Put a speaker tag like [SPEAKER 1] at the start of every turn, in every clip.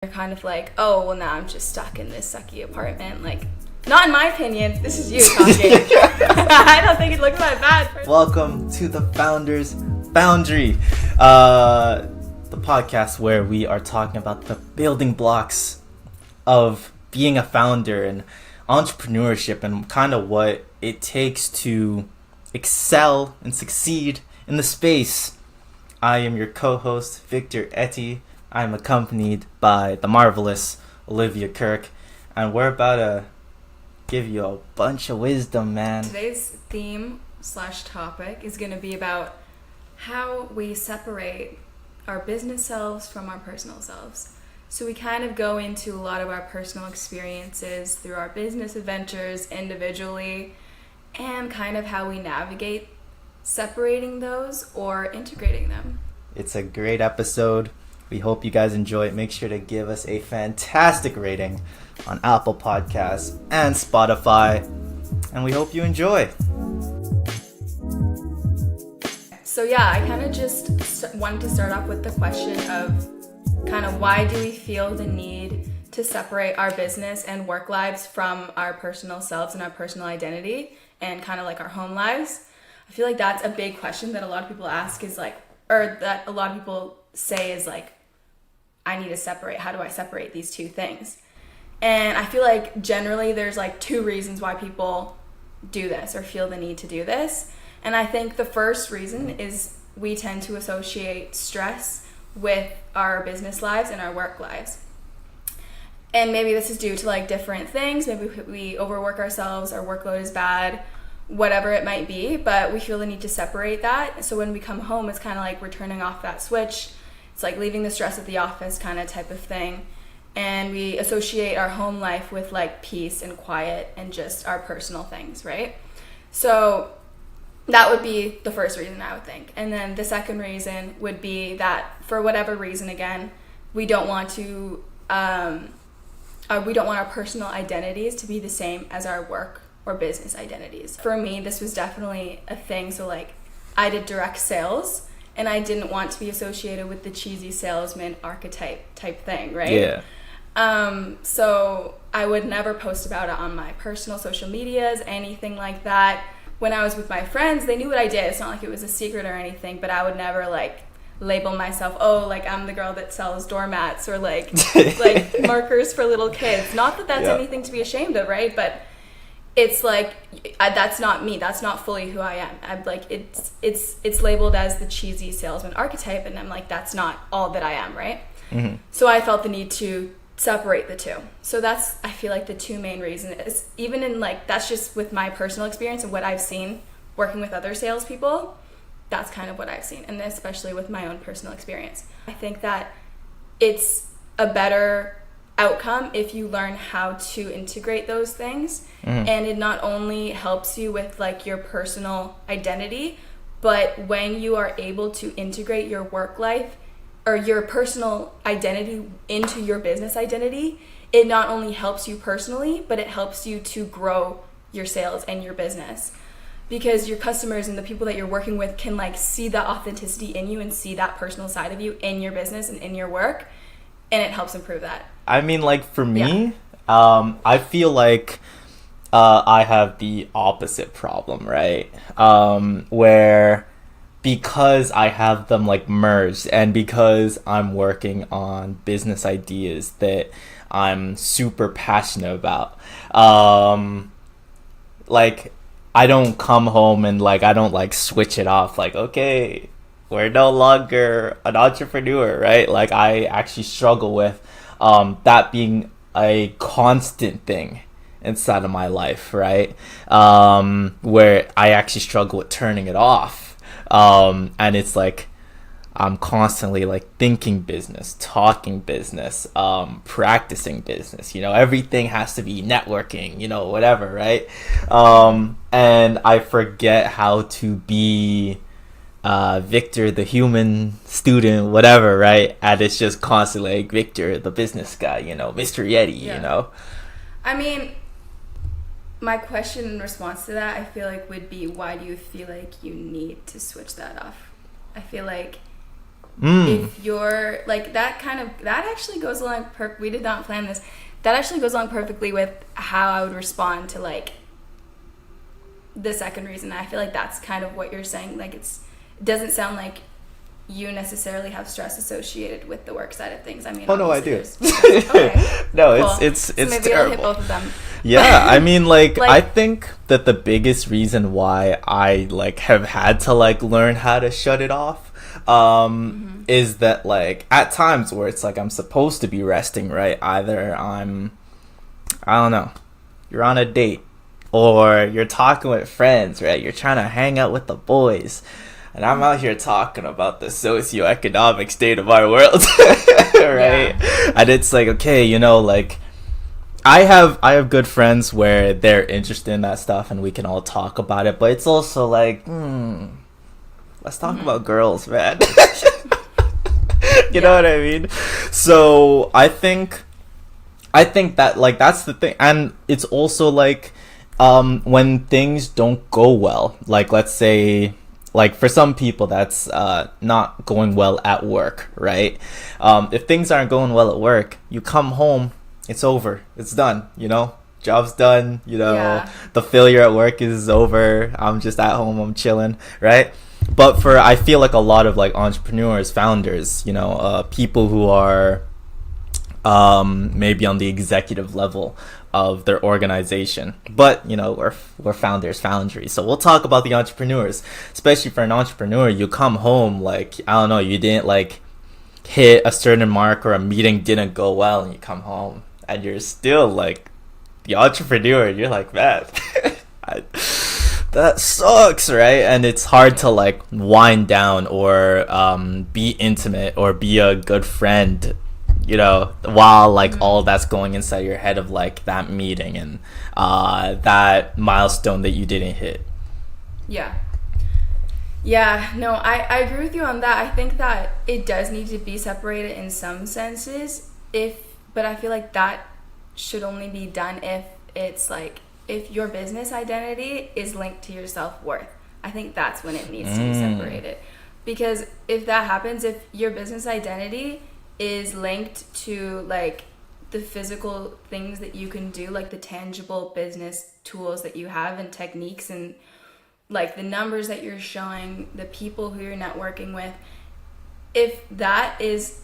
[SPEAKER 1] They're kind of like, oh, well, now I'm just stuck in this sucky apartment. Like, not in my opinion. This is you talking. I don't think it looks that bad.
[SPEAKER 2] Welcome to the Founders Foundry, the podcast where we are talking about the building blocks of being a founder and entrepreneurship and kind of what it takes to excel and succeed in the space. I am your co-host, Mr.Yyetti. I'm accompanied by the marvelous Olivia Kirk, and we're about to give you a bunch of wisdom, man.
[SPEAKER 1] Today's theme / topic is going to be about how we separate our business selves from our personal selves. So we kind of go into a lot of our personal experiences through our business adventures individually and kind of how we navigate separating those or integrating them.
[SPEAKER 2] It's a great episode. We hope you guys enjoy it. Make sure to give us a fantastic rating on Apple Podcasts and Spotify. And we hope you enjoy.
[SPEAKER 1] So yeah, I kind of just wanted to start off with the question of kind of why do we feel the need to separate our business and work lives from our personal selves and our personal identity and kind of like our home lives. I feel like that's a big question that a lot of people ask is like, or that a lot of people say is like, I need to separate. How do I separate these two things? And I feel like generally there's like two reasons why people do this or feel the need to do this. And I think the first reason is we tend to associate stress with our business lives and our work lives. And maybe this is due to like different things. Maybe we overwork ourselves, our workload is bad, whatever it might be, but we feel the need to separate that. So when we come home, it's kind of like we're turning off that switch. It's like leaving the stress at the office kind of type of thing. And we associate our home life with like peace and quiet and just our personal things, right? So that would be the first reason I would think. And then the second reason would be that for whatever reason, again, we don't want to, we don't want our personal identities to be the same as our work or business identities. For me, this was definitely a thing. So like I did direct sales and I didn't want to be associated with the cheesy salesman archetype type thing, right?
[SPEAKER 2] Yeah.
[SPEAKER 1] So I would never post about it on my personal social medias, anything like that. When I was with my friends, they knew what I did. It's not like it was a secret or anything, but I would never like label myself, oh, like I'm the girl that sells doormats or like like markers for little kids. Not that that's anything to be ashamed of, right? But it's like that's not me. That's not fully who I am. I'm like it's labeled as the cheesy salesman archetype, and I'm like that's not all that I am, right? Mm-hmm. So I felt the need to separate the two. So that's I feel like the two main reasons. Even in like that's just with my personal experience and what I've seen working with other salespeople. That's kind of what I've seen, and especially with my own personal experience. I think that it's a better outcome if you learn how to integrate those things. And it not only helps you with like your personal identity, but when you are able to integrate your work life or your personal identity into your business identity, it not only helps you personally, but it helps you to grow your sales and your business. Because your customers and the people that you're working with can like see the authenticity in you and see that personal side of you in your business and in your work, and it helps improve that.
[SPEAKER 2] I mean, like for me, I feel like I have the opposite problem, right? Where because I have them like merged and because I'm working on business ideas that I'm super passionate about, like I don't come home and like I don't like switch it off like, okay, we're no longer an entrepreneur, right? Like I actually struggle with that being a constant thing inside of my life, right? Where I actually struggle with turning it off. And it's like I'm constantly like thinking business, talking business, practicing business, you know, everything has to be networking, you know, whatever, right? And I forget how to be Victor, the human student, whatever, right? And it's just constantly like Victor, the business guy, you know, Mr.Yyetti, you know?
[SPEAKER 1] I mean, my question in response to that, I feel like would be, why do you feel like you need to switch that off? I feel like If you're like that actually goes along we did not plan this. That actually goes along perfectly with how I would respond to like the second reason. I feel like that's kind of what you're saying. Like it doesn't sound like you necessarily have stress associated with the work side of things. I mean,
[SPEAKER 2] oh no, I do.
[SPEAKER 1] Okay.
[SPEAKER 2] No,
[SPEAKER 1] Cool.
[SPEAKER 2] it's
[SPEAKER 1] So maybe
[SPEAKER 2] terrible.
[SPEAKER 1] I'll hit both of them.
[SPEAKER 2] Yeah, I mean, like,
[SPEAKER 1] Like-
[SPEAKER 2] I think that the biggest reason why I like have had to like learn how to shut it off is that like at times where it's like I'm supposed to be resting, right? Either I don't know, you're on a date or you're talking with friends, right? You're trying to hang out with the boys. And I'm out here talking about the socioeconomic state of our world, right?
[SPEAKER 1] Yeah.
[SPEAKER 2] And it's like, okay, you know, like I have good friends where they're interested in that stuff and we can all talk about it, but it's also like, let's talk about girls, man. You know what I mean? So I think that like that's the thing, and it's also like when things don't go well, like let's say like for some people that's not going well at work, right? If things aren't going well at work, you come home, it's over, it's done, you know, job's done, you know.
[SPEAKER 1] Yeah.
[SPEAKER 2] The failure at work is over, I'm just at home, I'm chilling, right? But I feel like a lot of like entrepreneurs, founders, you know, people who are maybe on the executive level of their organization, but you know, we're Founders Foundry, so we'll talk about the entrepreneurs. Especially for an entrepreneur, you come home like, I don't know, you didn't like hit a certain mark or a meeting didn't go well, and you come home and you're still like the entrepreneur, and you're like, man, that sucks, right? And it's hard to like wind down or be intimate or be a good friend, you know, while like all that's going inside your head of like that meeting and that milestone that you didn't hit.
[SPEAKER 1] Yeah, no, I agree with you on that. I think that it does need to be separated in some senses, but I feel like that should only be done if it's like, if your business identity is linked to your self-worth. I think that's when it needs to be separated. Because if that happens, if your business identity is linked to like the physical things that you can do, like the tangible business tools that you have and techniques and like the numbers that you're showing, the people who you're networking with, if that is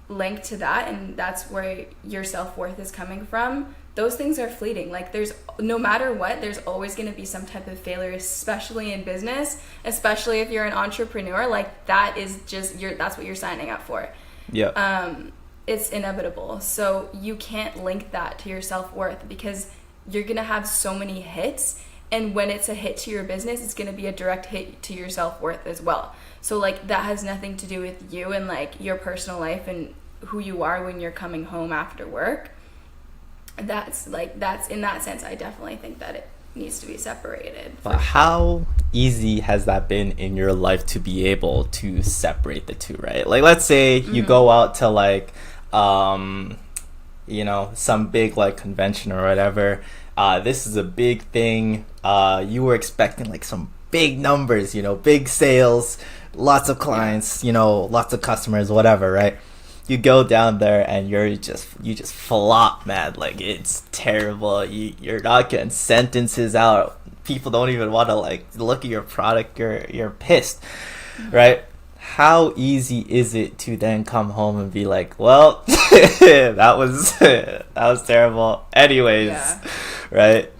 [SPEAKER 1] linked to that and that's where your self-worth is coming from, those things are fleeting. Like there's, no matter what, there's always going to be some type of failure, especially in business, especially if you're an entrepreneur. Like that is just that's what you're signing up for.
[SPEAKER 2] Yeah.
[SPEAKER 1] It's inevitable. So you can't link that to your self-worth because you're going to have so many hits. And when it's a hit to your business, it's going to be a direct hit to your self-worth as well. So like that has nothing to do with you and like your personal life and who you are when you're coming home after work. That's in that sense, I definitely think that it needs to be separated.
[SPEAKER 2] But how easy has that been in your life to be able to separate the two, right? Like let's say you go out to like you know, some big like convention or whatever. This is a big thing. You were expecting like some big numbers, you know, big sales, lots of clients, you know, lots of customers, whatever, right? You go down there and you just flop, man. Like it's terrible. You're not getting sentences out. People don't even want to like look at your product. You're pissed, right? How easy is it to then come home and be like, well, that was terrible. Anyways, right?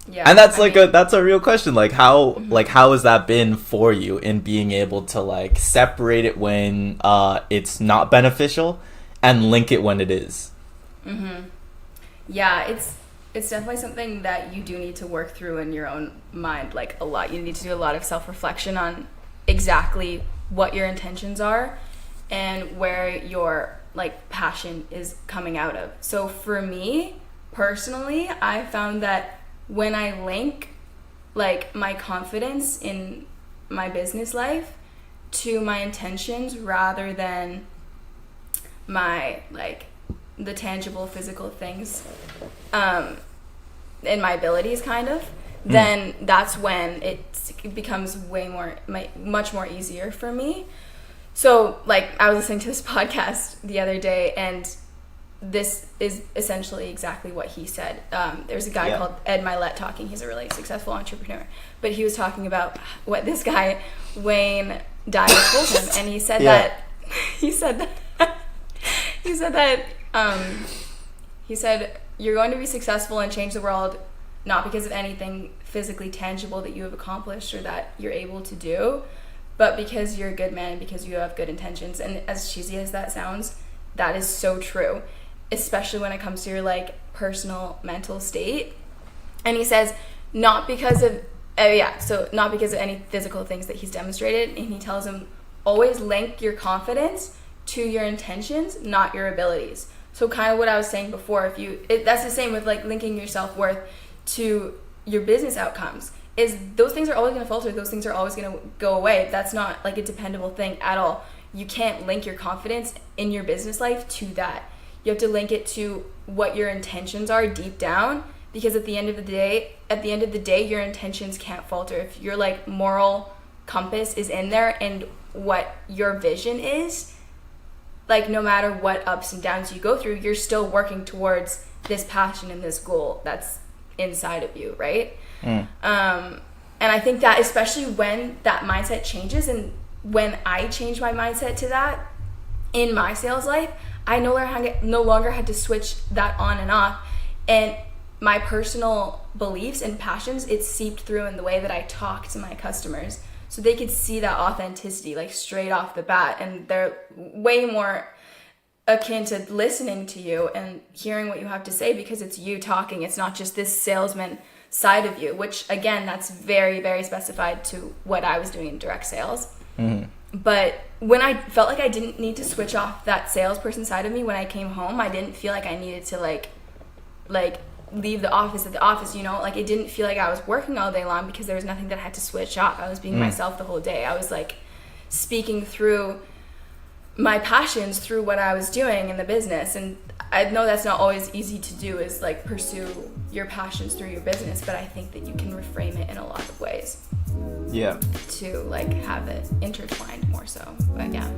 [SPEAKER 1] Yeah.
[SPEAKER 2] And that's that's a real question. Like how has that been for you in being able to like separate it when it's not beneficial and link it when it is?
[SPEAKER 1] Yeah, it's definitely something that you do need to work through in your own mind, like a lot. You need to do a lot of self-reflection on exactly what your intentions are and where your like passion is coming out of. So for me personally, I found that when I link like my confidence in my business life to my intentions rather than my like the tangible physical things and my abilities kind of, then that's when it becomes much more easier for me So, like, I was listening to this podcast the other day, and this is essentially exactly what he said. There's a guy called Ed Milet talking. He's a really successful entrepreneur. But he was talking about what this guy, Wayne Dyer, told him. And he said he said, you're going to be successful and change the world not because of anything physically tangible that you have accomplished or that you're able to do, but because you're a good man and because you have good intentions. And as cheesy as that sounds, that is so true, especially when it comes to your like personal mental state. And he says not because of not because of any physical things that he's demonstrated. And he tells him always link your confidence to your intentions, not your abilities. So kind of what I was saying before, that's the same with like linking your self-worth to your business outcomes, is those things are always going to falter. Those things are always going to go away. That's not like a dependable thing at all. You can't link your confidence in your business life to that. You have to link it to what your intentions are deep down, because at the end of the day, your intentions can't falter. If your like moral compass is in there and what your vision is, like no matter what ups and downs you go through, you're still working towards this passion and this goal that's inside of you, right? And I think that especially when that mindset changes, and when I changed my mindset to that in my sales life, I no longer had to switch that on and off. And my personal beliefs and passions, it seeped through in the way that I talk to my customers. So they could see that authenticity like straight off the bat, and they're way more akin to listening to you and hearing what you have to say because it's you talking. It's not just this salesman side of you, which again, that's very, very specified to what I was doing in direct sales. Mm-hmm. But when I felt like I didn't need to switch off that salesperson side of me when I came home, I didn't feel like I needed to like leave the office at the office, like it didn't feel like I was working all day long because there was nothing that I had to switch off. I was being myself the whole day. I was like speaking through my passions through what I was doing in the business. And I know that's not always easy to do, is like pursue your passions through your business, but I think that you can reframe it in a lot of ways.
[SPEAKER 2] Yeah.
[SPEAKER 1] To like have it intertwined more so. But yeah.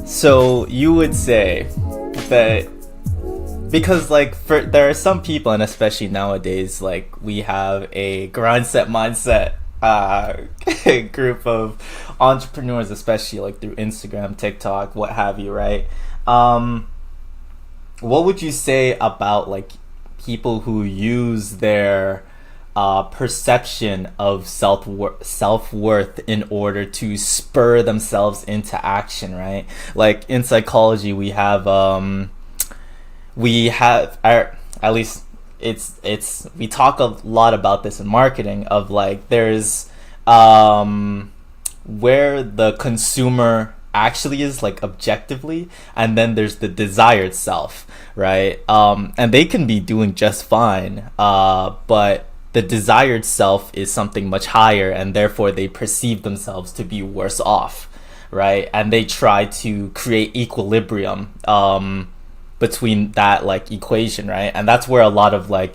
[SPEAKER 2] So you would say that because like there are some people, and especially nowadays, like we have a grind set mindset group of entrepreneurs, especially like through Instagram, TikTok, what have you, right? What would you say about like people who use their perception of self-worth in order to spur themselves into action, right? Like in psychology, we have at least it's we talk a lot about this in marketing, of like there's where the consumer actually is, like objectively, and then there's the desired self, right? And they can be doing just fine, but the desired self is something much higher, and therefore they perceive themselves to be worse off, right? And they try to create equilibrium between that like equation, right? And that's where a lot of like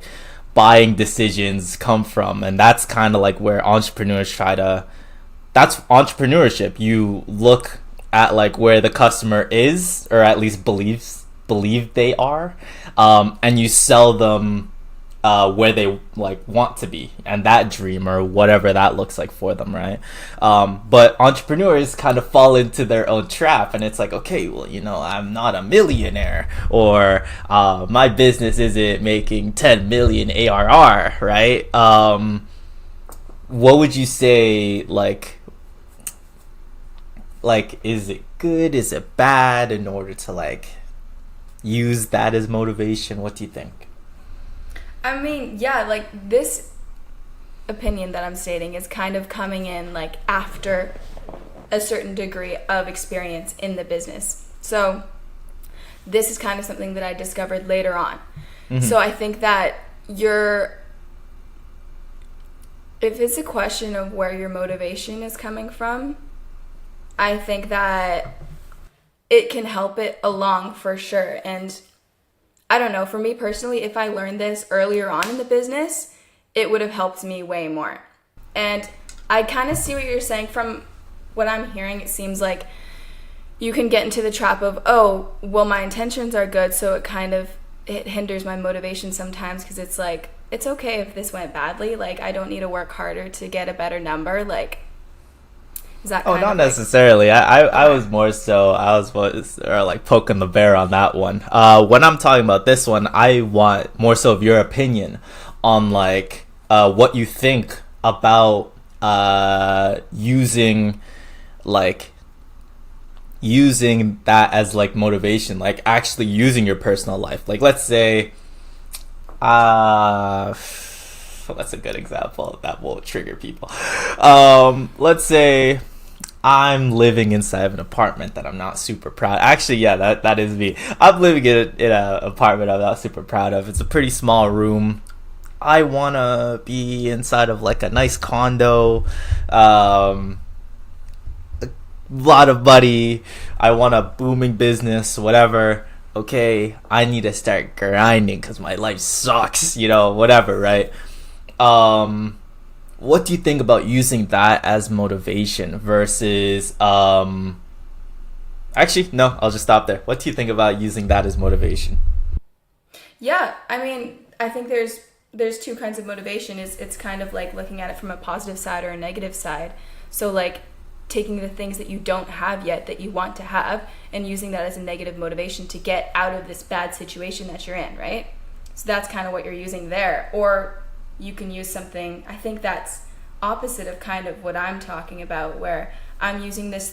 [SPEAKER 2] buying decisions come from, and that's kind of like where entrepreneurs that's entrepreneurship. You look at like where the customer is, or at least believe they are, and you sell them where they like want to be, and that dream or whatever that looks like for them, right? But entrepreneurs kind of fall into their own trap, and it's like, okay, well, I'm not a millionaire, or my business isn't making 10 million ARR, right? What would you say, like is it good, is it bad, in order to like use that as motivation? What do you think?
[SPEAKER 1] I mean, yeah, like this opinion that I'm stating is kind of coming in like after a certain degree of experience in the business. So this is kind of something that I discovered later on. Mm-hmm. So I think that if it's a question of where your motivation is coming from, I think that it can help it along for sure. And I don't know, for me personally, if I learned this earlier on in the business, it would have helped me way more. And I kind of see what you're saying. From what I'm hearing, it seems like you can get into the trap of, oh, well, my intentions are good, so it hinders my motivation sometimes, because it's like, it's okay if this went badly. Like, I don't need to work harder to get a better number. Like, is that
[SPEAKER 2] not necessarily. I was more so, like poking the bear on that one. When I'm talking about this one, I want more so of your opinion on like what you think about using that as like motivation, like actually using your personal life. Like, let's say that's a good example that will trigger people. Let's say I'm living inside of an apartment that I'm not super proud. Actually, yeah, that is me. I'm living in an apartment I'm not super proud of. It's a pretty small room. I want to be inside of like a nice condo, a lot of money. I want a booming business, whatever. Okay, I need to start grinding because my life sucks, whatever, right? What do you think about using that as motivation versus actually, no, I'll just stop there. What do you think about using that as motivation?
[SPEAKER 1] Yeah, I mean, I think there's two kinds of motivation. It's kind of like looking at it from a positive side or a negative side. So like taking the things that you don't have yet that you want to have and using that as a negative motivation to get out of this bad situation that you're in, right? So that's kind of what you're using there. Or you can use something, I think that's opposite of kind of what I'm talking about, where I'm using this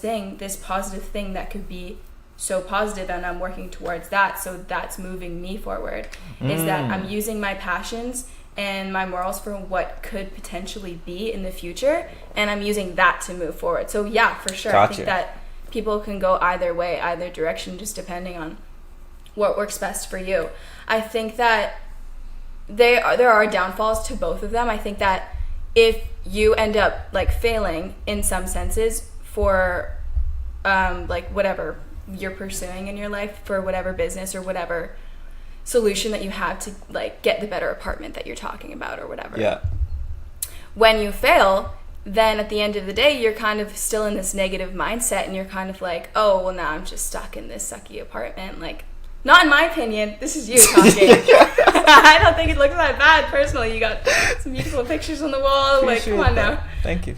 [SPEAKER 1] positive thing that could be so positive, and I'm working towards that, so that's moving me forward. Is that I'm using my passions and my morals for what could potentially be in the future, and I'm using that to move forward. So yeah, for sure.
[SPEAKER 2] Gotcha.
[SPEAKER 1] I think that people can go either way, either direction, just depending on what works best for you. I think that there are downfalls to both of them. I think that if you end up like failing in some senses for like whatever you're pursuing in your life, for whatever business or whatever solution that you have to like get the better apartment that you're talking about or whatever.
[SPEAKER 2] Yeah. When
[SPEAKER 1] you fail, then at the end of the day, you're kind of still in this negative mindset, and you're kind of like, oh, well, now I'm just stuck in this sucky apartment. Like, not in my opinion. This is you talking. I don't think it looks that bad personally. You got some beautiful pictures on the wall.
[SPEAKER 2] Appreciate
[SPEAKER 1] like, come on
[SPEAKER 2] that.
[SPEAKER 1] now.
[SPEAKER 2] Thank you.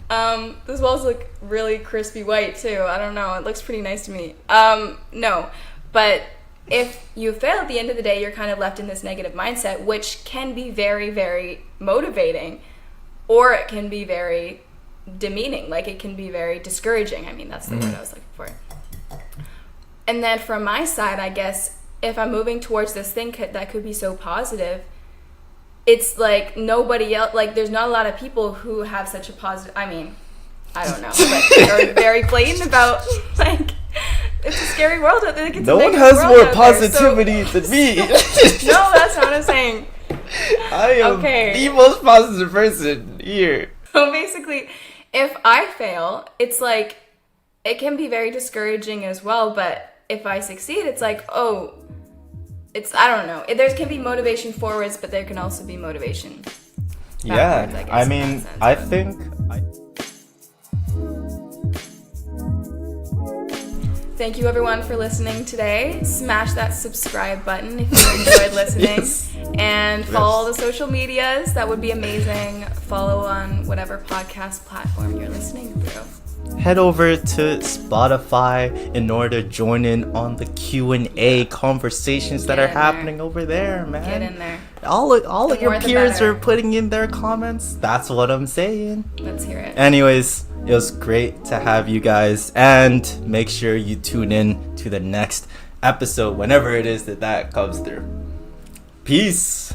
[SPEAKER 1] Those walls look really crispy white too. I don't know. It looks pretty nice to me. No, but if you fail at the end of the day, you're kind of left in this negative mindset, which can be very, very motivating, or it can be very demeaning. Like, it can be very discouraging. I mean, that's the word I was looking for. And then from my side, I guess, if I'm moving towards this thing that could be so positive, it's like nobody else, like there's not a lot of people who have such a positive, I mean, I don't know, but they're very blatant about, like, it's a scary world out there.
[SPEAKER 2] No one has more positivity than me.
[SPEAKER 1] No, that's not what I'm saying.
[SPEAKER 2] I am the most positive person here.
[SPEAKER 1] So basically, if I fail, it's like, it can be very discouraging as well, but if I succeed, it's like, oh, I don't know. There can be motivation forwards, but there can also be motivation backwards,
[SPEAKER 2] yeah, I mean, I think...
[SPEAKER 1] Thank you, everyone, for listening today. Smash that subscribe button if you enjoyed listening.
[SPEAKER 2] Yes.
[SPEAKER 1] And follow the social medias. That would be amazing. Follow on whatever podcast platform you're listening through.
[SPEAKER 2] Head over to Spotify in order to join in on the Q&A conversations that are happening over there, man.
[SPEAKER 1] Get in there.
[SPEAKER 2] All of your peers are putting in their comments. That's what I'm saying.
[SPEAKER 1] Let's hear it.
[SPEAKER 2] Anyways, it was great to have you guys, and make sure you tune in to the next episode whenever it is that comes through. Peace.